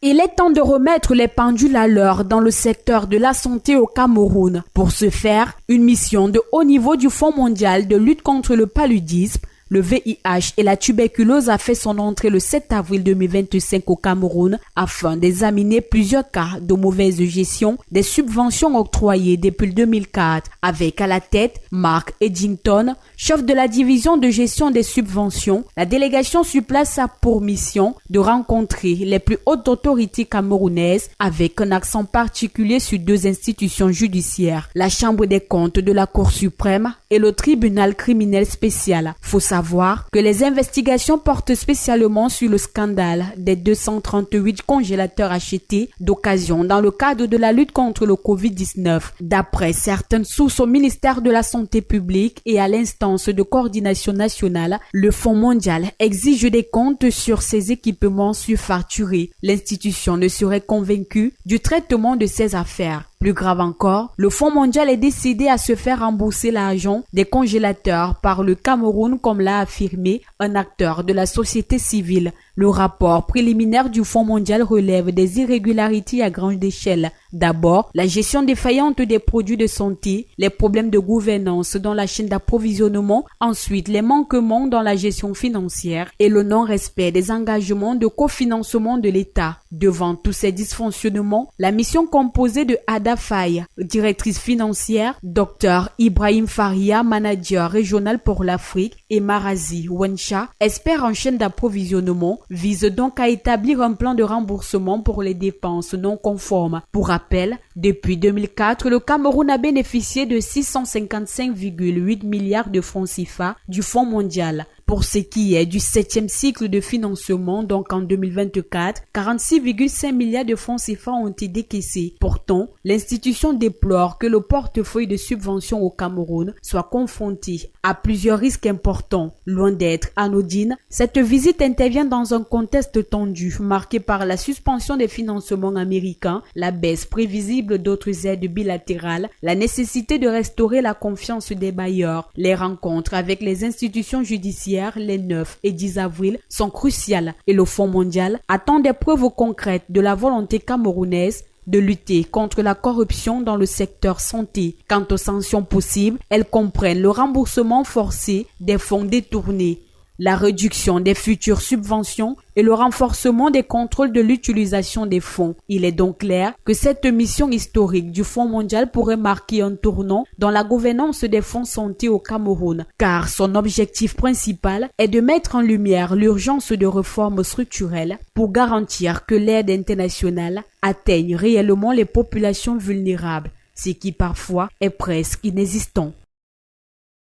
Il est temps de remettre les pendules à l'heure dans le secteur de la santé au Cameroun. Pour ce faire, une mission de haut niveau du Fonds mondial de lutte contre le paludisme, le VIH et la tuberculose a fait son entrée le 7 avril 2025 au Cameroun afin d'examiner plusieurs cas de mauvaise gestion des subventions octroyées depuis 2004, avec à la tête Mark Eddington, chef de la division de gestion des subventions. La délégation sur place a pour mission de rencontrer les plus hautes autorités camerounaises avec un accent particulier sur deux institutions judiciaires, la Chambre des comptes de la Cour suprême et le tribunal criminel spécial. Faut savoir que les investigations portent spécialement sur le scandale des 238 congélateurs achetés d'occasion dans le cadre de la lutte contre le Covid-19. D'après certaines sources au ministère de la Santé publique et à l'instance de coordination nationale, le Fonds mondial exige des comptes sur ces équipements surfacturés. L'institution ne serait convaincue du traitement de ces affaires. Plus grave encore, le Fonds mondial est décidé à se faire rembourser l'argent des congélateurs par le Cameroun, comme l'a affirmé un acteur de la société civile. Le rapport préliminaire du Fonds mondial relève des irrégularités à grande échelle. D'abord, la gestion défaillante des produits de santé, les problèmes de gouvernance dans la chaîne d'approvisionnement, ensuite les manquements dans la gestion financière et le non-respect des engagements de cofinancement de l'État. Devant tous ces dysfonctionnements, la mission composée de Ada Faye, directrice financière, Dr Ibrahim Faria, manager régional pour l'Afrique, et Marazi Wensha, expert en chaîne d'approvisionnement, vise donc à établir un plan de remboursement pour les dépenses non conformes. Pour rappel, depuis 2004, le Cameroun a bénéficié de 655,8 milliards de francs CFA du Fonds mondial. Pour ce qui est du 7e cycle de financement, donc en 2024, 46,5 milliards de francs CFA ont été décaissés. Pourtant, l'institution déplore que le portefeuille de subventions au Cameroun soit confronté à plusieurs risques importants. Loin d'être anodine, cette visite intervient dans un contexte tendu, marqué par la suspension des financements américains, la baisse prévisible d'autres aides bilatérales, la nécessité de restaurer la confiance des bailleurs. Les rencontres avec les institutions judiciaires les 9 et 10 avril sont cruciales et le Fonds mondial attend des preuves concrètes de la volonté camerounaise de lutter contre la corruption dans le secteur santé. Quant aux sanctions possibles, elles comprennent le remboursement forcé des fonds détournés, la réduction des futures subventions et le renforcement des contrôles de l'utilisation des fonds. Il est donc clair que cette mission historique du Fonds mondial pourrait marquer un tournant dans la gouvernance des fonds santé au Cameroun, car son objectif principal est de mettre en lumière l'urgence de réformes structurelles pour garantir que l'aide internationale atteigne réellement les populations vulnérables, ce qui parfois est presque inexistant.